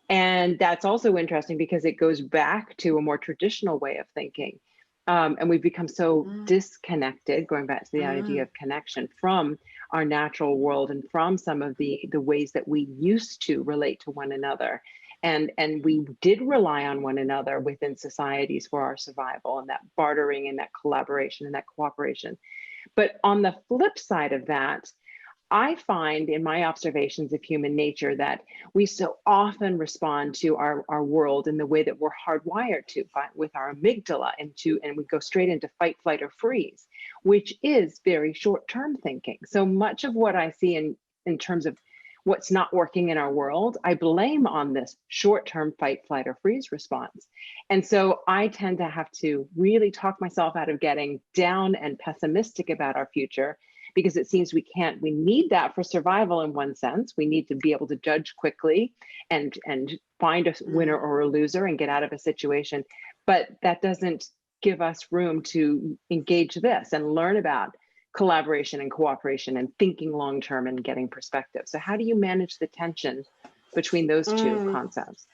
And that's also interesting because it goes back to a more traditional way of thinking. And we've become so disconnected, going back to the idea of connection, from our natural world and from some of the ways that we used to relate to one another. And we did rely on one another within societies for our survival, and that bartering and that collaboration and that cooperation. But on the flip side of that, I find in my observations of human nature that we so often respond to our world in the way that we're hardwired to, with our amygdala, and we go straight into fight, flight, or freeze, which is very short-term thinking. So much of what I see in terms of what's not working in our world, I blame on this short-term fight, flight, or freeze response. And so I tend to have to really talk myself out of getting down and pessimistic about our future, because it seems we need that for survival in one sense. We need to be able to judge quickly and find a winner or a loser and get out of a situation. But that doesn't give us room to engage this and learn about collaboration and cooperation and thinking long-term and getting perspective. So how do you manage the tension between those two concepts?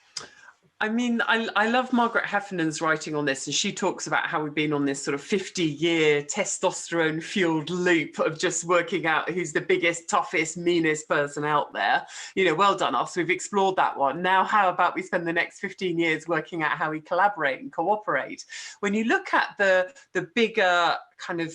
I mean, I love Margaret Heffernan's writing on this, and she talks about how we've been on this sort of 50-year testosterone-fueled loop of just working out who's the biggest, toughest, meanest person out there. You know, well done us, we've explored that one. Now, how about we spend the next 15 years working out how we collaborate and cooperate? When you look at the bigger kind of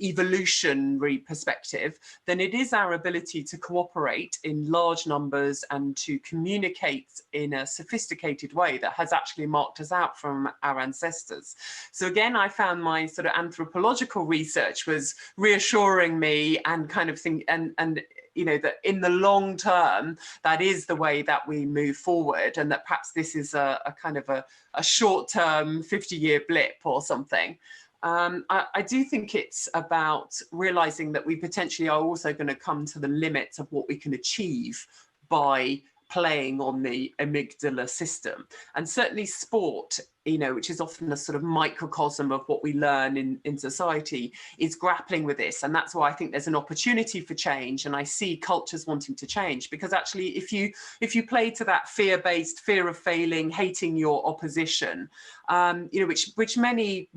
evolutionary perspective, then it is our ability to cooperate in large numbers and to communicate in a sophisticated way that has actually marked us out from our ancestors. So again, I found my sort of anthropological research was reassuring me and kind of think, and you know, that in the long term, that is the way that we move forward, and that perhaps this is a kind of a short-term 50-year blip or something. I do think it's about realizing that we potentially are also going to come to the limits of what we can achieve by playing on the amygdala system. And certainly sport, you know, which is often a sort of microcosm of what we learn in society, is grappling with this. And that's why I think there's an opportunity for change. And I see cultures wanting to change, because actually if you play to that fear-based, fear of failing, hating your opposition, you know, which many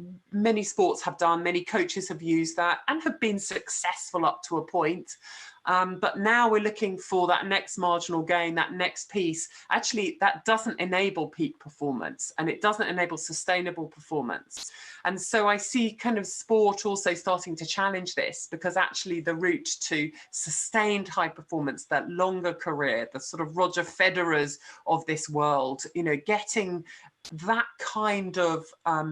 sports have done, many coaches have used that and have been successful up to a point. But now we're looking for that next marginal gain, that next piece. Actually, that doesn't enable peak performance, and it doesn't enable sustainable performance. And so I see kind of sport also starting to challenge this, because actually the route to sustained high performance, that longer career, the sort of Roger Federers of this world, you know, getting that kind of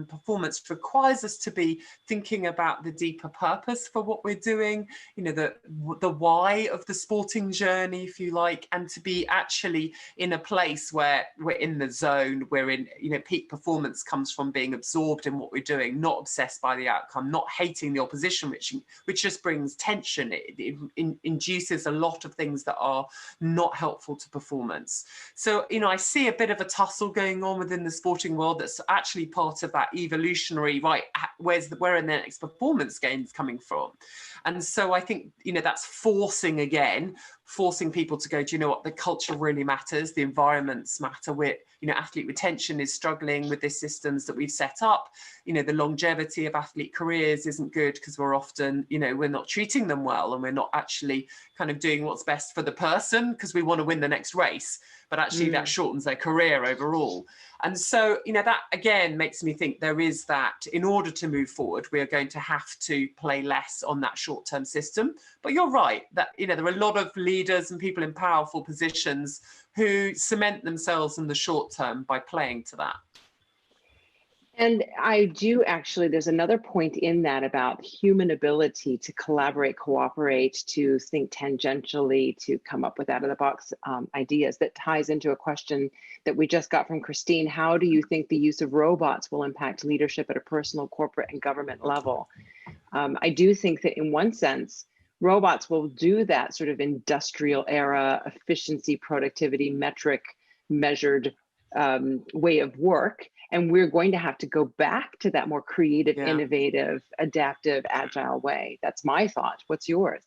performance requires us to be thinking about the deeper purpose for what we're doing, you know, the why of the sporting journey, if you like, and to be actually in a place where we're in the zone, we're in, you know, peak performance comes from being absorbed in what we're doing, not obsessed by the outcome, not hating the opposition, which just brings tension. It induces a lot of things that are not helpful to performance. So, you know, I see a bit of a tussle going on within the sporting world that's actually part of that evolutionary, right, where are the next performance gains coming from? And so I think, you know, that's forcing people to go, do you know what, the culture really matters, the environments matter. You know, athlete retention is struggling with the systems that we've set up. You know, the longevity of athlete careers isn't good because we're often, you know, we're not treating them well, and we're not actually kind of doing what's best for the person because we want to win the next race, but actually that shortens their career overall. And so, you know, that again makes me think there is that in order to move forward, we are going to have to play less on that short-term system. But you're right that, you know, there are a lot of leaders and people in powerful positions who cement themselves in the short term by playing to that. And I do actually, there's another point in that about human ability to collaborate, cooperate, to think tangentially, to come up with out-of-the-box ideas that ties into a question that we just got from Christine. How do you think the use of robots will impact leadership at a personal, corporate, and government level? I do think that in one sense, robots will do that sort of industrial era efficiency, productivity, metric measured way of work. And we're going to have to go back to that more creative, innovative, adaptive, agile way. That's my thought. What's yours?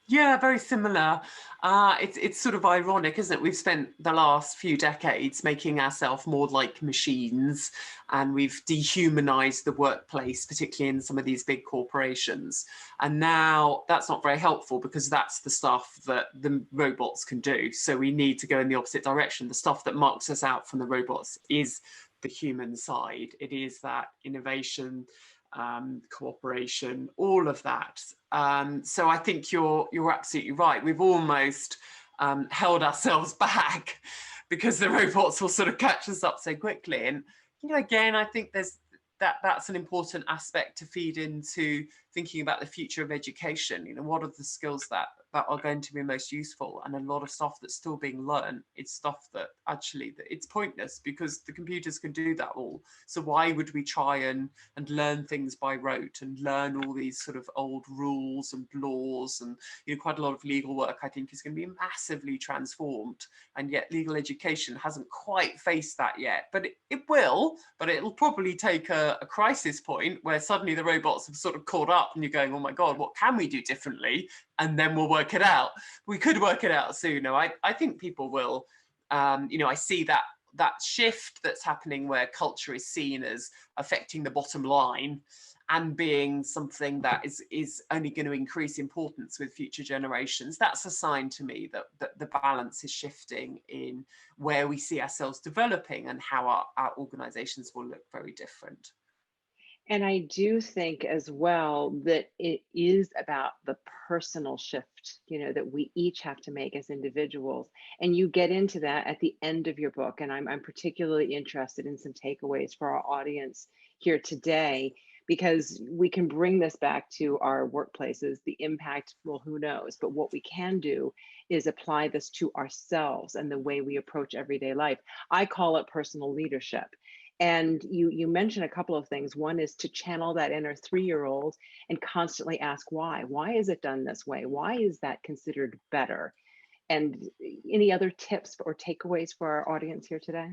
Yeah, very similar. It's sort of ironic, isn't it? We've spent the last few decades making ourselves more like machines, and we've dehumanized the workplace, particularly in some of these big corporations. And now that's not very helpful, because that's the stuff that the robots can do. So we need to go in the opposite direction. The stuff that marks us out from the robots is the human side. It is that innovation, cooperation, all of that. So I think you're absolutely right. We've almost held ourselves back because the robots will sort of catch us up so quickly. And again, I think that's an important aspect to feed into thinking about the future of education. What are the skills that are going to be most useful? And a lot of stuff that's still being learned, it's stuff that actually it's pointless, because the computers can do that all. So why would we try and learn things by rote and learn all these sort of old rules and laws? And quite a lot of legal work, I think, is going to be massively transformed, and yet legal education hasn't quite faced that yet. But it will, but it'll probably take a crisis point where suddenly the robots have sort of caught up, and you're going, oh my God, what can we do differently? And then we'll work it out. We could work it out sooner. I think people will. I see that shift that's happening, where culture is seen as affecting the bottom line and being something that is only going to increase importance with future generations. That's a sign to me that the balance is shifting in where we see ourselves developing, and how our organizations will look very different. And I do think as well that it is about the personal shift, that we each have to make as individuals. And you get into that at the end of your book. And I'm particularly interested in some takeaways for our audience here today, because we can bring this back to our workplaces. The impact, well, who knows? But what we can do is apply this to ourselves and the way we approach everyday life. I call it personal leadership. And you mentioned a couple of things. One is to channel that inner 3-year-old and constantly ask why. Why is it done this way? Why is that considered better? And any other tips or takeaways for our audience here today?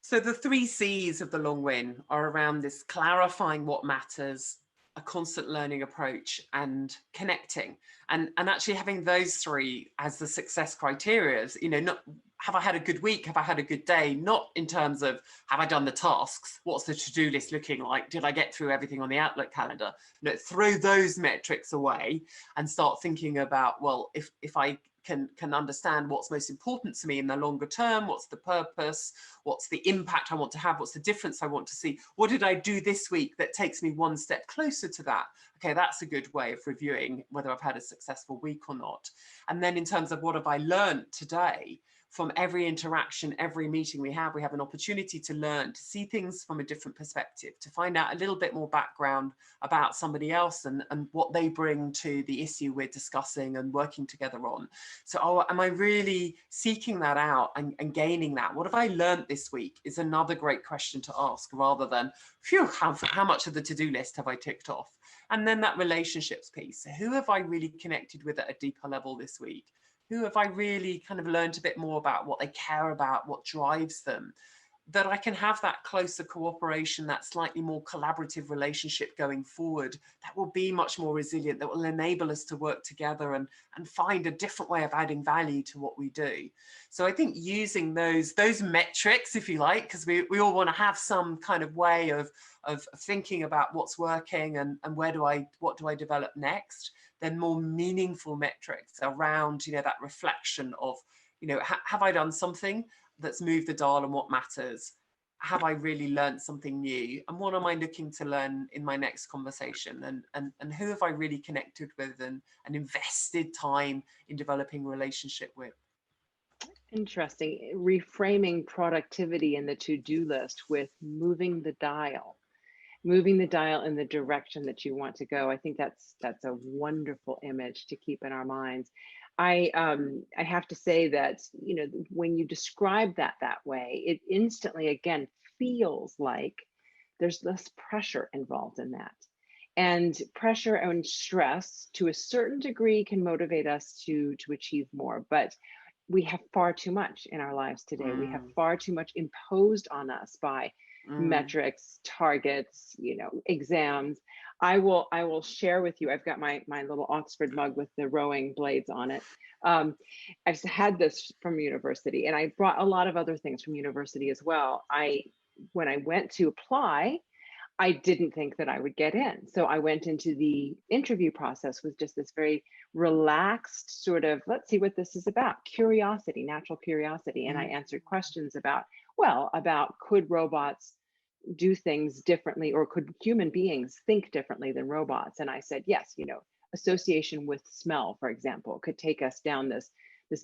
So the 3 C's of the long win are around this: clarifying what matters, a constant learning approach, and connecting. And actually having those 3 as the success criteria, not have I had a good week, have I had a good day, not in terms of have I done the tasks, what's the to-do list looking like, did I get through everything on the Outlook calendar. Throw those metrics away and start thinking about, well, if I can understand what's most important to me in the longer term, what's the purpose, what's the impact I want to have, what's the difference I want to see, what did I do this week that takes me one step closer to that? Okay, that's a good way of reviewing whether I've had a successful week or not. And then in terms of what have I learned today, from every interaction, every meeting we have an opportunity to learn, to see things from a different perspective, to find out a little bit more background about somebody else and what they bring to the issue we're discussing and working together on. So, am I really seeking that out and gaining that? What have I learned this week is another great question to ask, rather than, phew, how much of the to-do list have I ticked off? And then that relationships piece. So who have I really connected with at a deeper level this week? Who have I really kind of learned a bit more about, what they care about, what drives them, that I can have that closer cooperation, that slightly more collaborative relationship going forward, that will be much more resilient, that will enable us to work together and find a different way of adding value to what we do. So I think using those metrics, if you like, because we all want to have some kind of way of thinking about what's working and what do I develop next, then more meaningful metrics around, that reflection of, have I done something that's moved the dial and what matters? Have I really learned something new? And what am I looking to learn in my next conversation? And who have I really connected with and invested time in developing relationship with? Interesting. Reframing productivity in the to-do list with moving the dial in the direction that you want to go. I think that's a wonderful image to keep in our minds. I have to say that, when you describe that way, it instantly again feels like there's less pressure involved in that. And pressure and stress to a certain degree can motivate us to achieve more, but we have far too much in our lives today. We have far too much imposed on us by metrics, targets, exams. I will share with you. I've got my little Oxford mug with the rowing blades on it. I've had this from university, and I brought a lot of other things from university as well. When I went to apply, I didn't think that I would get in. So I went into the interview process with just this very relaxed sort of, let's see what this is about. Curiosity, natural curiosity. And I answered questions about could robots do things differently, or could human beings think differently than robots? And I said, yes, association with smell, for example, could take us down this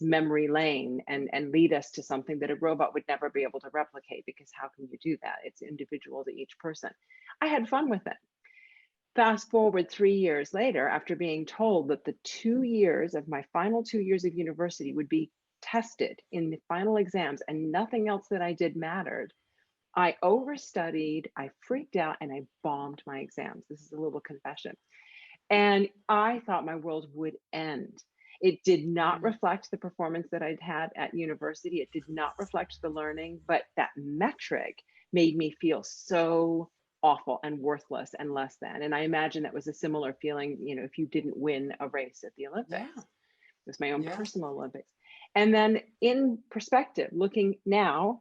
memory lane and lead us to something that a robot would never be able to replicate, because how can you do that? It's individual to each person. I had fun with it. Fast forward 3 years later, after being told that the 2 years of my final 2 years of university would be tested in the final exams and nothing else that I did mattered, I overstudied, I freaked out, and I bombed my exams. This is a little confession. And I thought my world would end. It did not reflect the performance that I'd had at university. It did not reflect the learning, but that metric made me feel so awful and worthless and less than. And I imagine that was a similar feeling, if you didn't win a race at the Olympics. Yeah. It was my own personal Olympics. And then in perspective, looking now,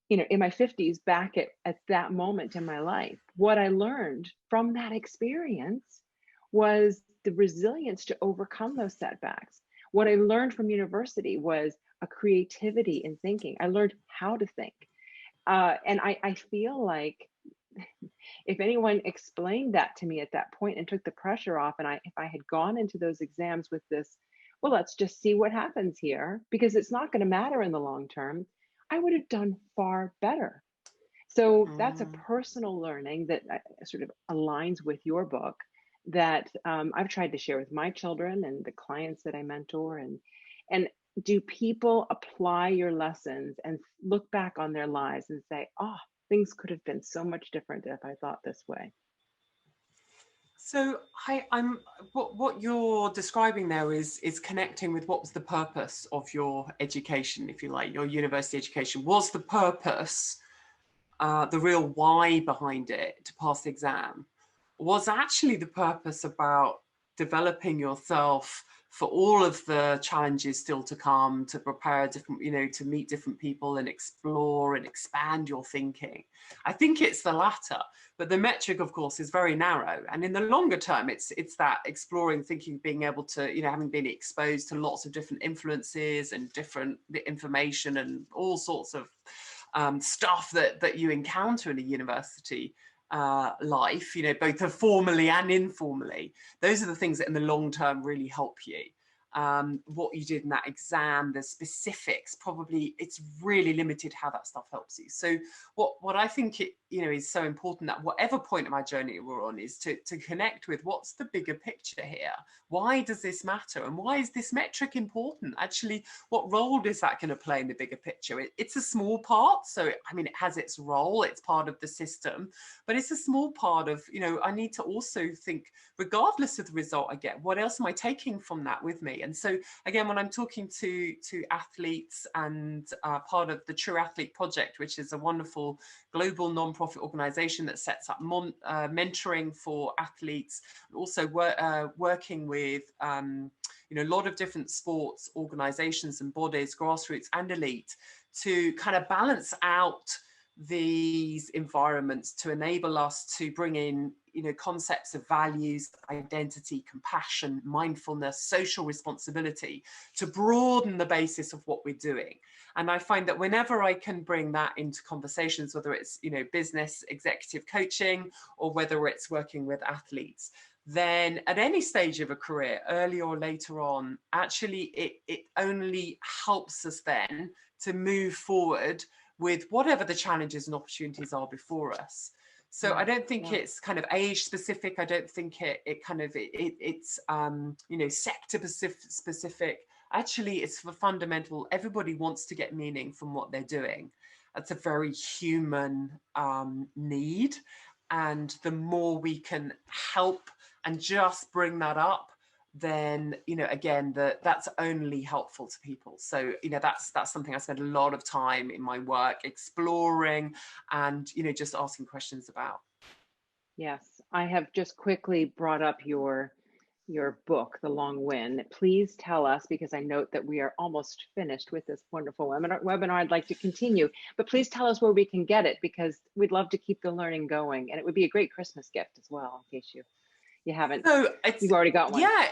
in my 50s, back at that moment in my life, what I learned from that experience was the resilience to overcome those setbacks. What I learned from university was a creativity in thinking. I learned how to think. And I feel like if anyone explained that to me at that point and took the pressure off, and if I had gone into those exams with this, well, let's just see what happens here, because it's not going to matter in the long term, I would have done far better. So that's a personal learning that sort of aligns with your book, that I've tried to share with my children and the clients that I mentor. And do people apply your lessons and look back on their lives and say, oh, things could have been so much different if I thought this way? So what you're describing there is connecting with what was the purpose of your education, if you like, your university education. Was the purpose, the real why behind it, to pass the exam? Was actually the purpose about developing yourself for all of the challenges still to come, to prepare different, to meet different people and explore and expand your thinking? I think it's the latter, but the metric, of course, is very narrow. And in the longer term, it's that exploring, thinking, being able to, having been exposed to lots of different influences and different information and all sorts of stuff that you encounter in a university life, both formally and informally. Those are the things that in the long term really help you. What you did in that exam, the specifics, probably it's really limited how that stuff helps you. So what I think is so important, that whatever point of my journey we're on, is to connect with what's the bigger picture here. Why does this matter? And why is this metric important? Actually, what role is that going to play in the bigger picture? It's a small part. So, it has its role. It's part of the system, but it's a small part of, I need to also think, regardless of the result I get, what else am I taking from that with me? And so, again, when I'm talking to athletes and part of the True Athlete Project, which is a wonderful global non-profit organization that sets up mentoring for athletes, also working with a lot of different sports organizations and bodies, grassroots and elite, to kind of balance out these environments to enable us to bring in concepts of values, identity, compassion, mindfulness, social responsibility, to broaden the basis of what we're doing. And I find that whenever I can bring that into conversations, whether it's business executive coaching or whether it's working with athletes, then at any stage of a career, early or later on, actually it only helps us then to move forward with whatever the challenges and opportunities are before us. So I don't think it's kind of age specific. I don't think it's sector specific. Actually, it's for fundamental. Everybody wants to get meaning from what they're doing. That's a very human need. And the more we can help and just bring that up, then, you know, again, that's only helpful to people. So, you know, that's something I spend a lot of time in my work exploring and, you know, just asking questions about. Yes, I have just quickly brought up your book, The Long Win. Please tell us, because I note that we are almost finished with this wonderful webinar. I'd like to continue, but please tell us where we can get it, because we'd love to keep the learning going, and it would be a great Christmas gift as well, in case you haven't. So you've already got one. Yeah,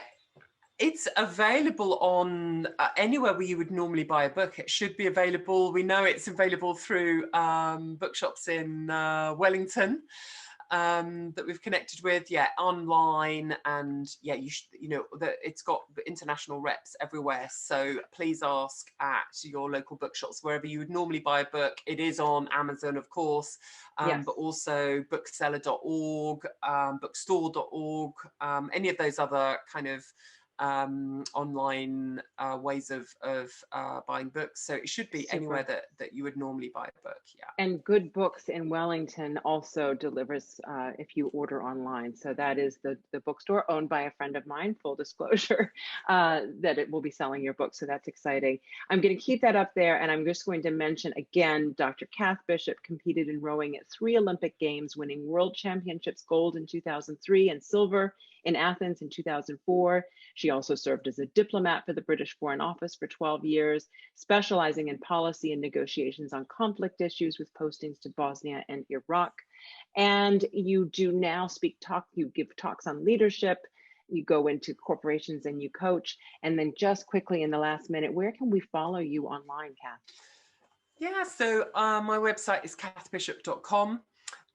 it's available on anywhere where you would normally buy a book. It should be available. We know it's available through bookshops in Wellington. That we've connected with, yeah, online, and yeah, you know that it's got international reps everywhere. So please ask at your local bookshops wherever you would normally buy a book. It is on Amazon, of course, Yes. but also bookseller.org, bookstore.org, any of those other kind of online ways of buying books. So it should be Super. anywhere that you would normally buy a book. Yeah. And Good Books in Wellington also delivers if you order online. So that is the bookstore owned by a friend of mine, full disclosure, that it will be selling your book. So that's exciting. I'm going to keep that up there. And I'm just going to mention again, Dr. Cath Bishop competed in rowing at 3 Olympic Games, winning World Championships gold in 2003 and silver in Athens in 2004. She also served as a diplomat for the British Foreign Office for 12 years, specializing in policy and negotiations on conflict issues with postings to Bosnia and Iraq. And you do now you give talks on leadership, you go into corporations and you coach. And then just quickly in the last minute, where can we follow you online, Cath? Yeah, so my website is cathbishop.com.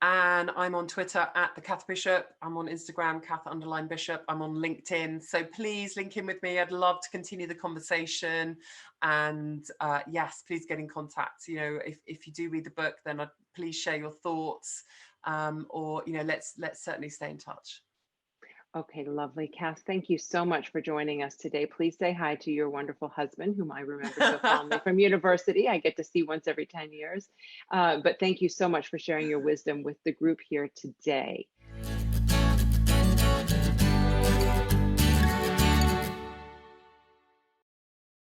And I'm on Twitter at the Cath Bishop. I'm on Instagram, Cath_Bishop. I'm on LinkedIn. So please link in with me. I'd love to continue the conversation. And yes, please get in contact. You know, if you do read the book, then please share your thoughts. Or, you know, let's certainly stay in touch. Okay, lovely. Cath, thank you so much for joining us today. Please say hi to your wonderful husband, whom I remember so fondly from university. I get to see once every 10 years. But thank you so much for sharing your wisdom with the group here today.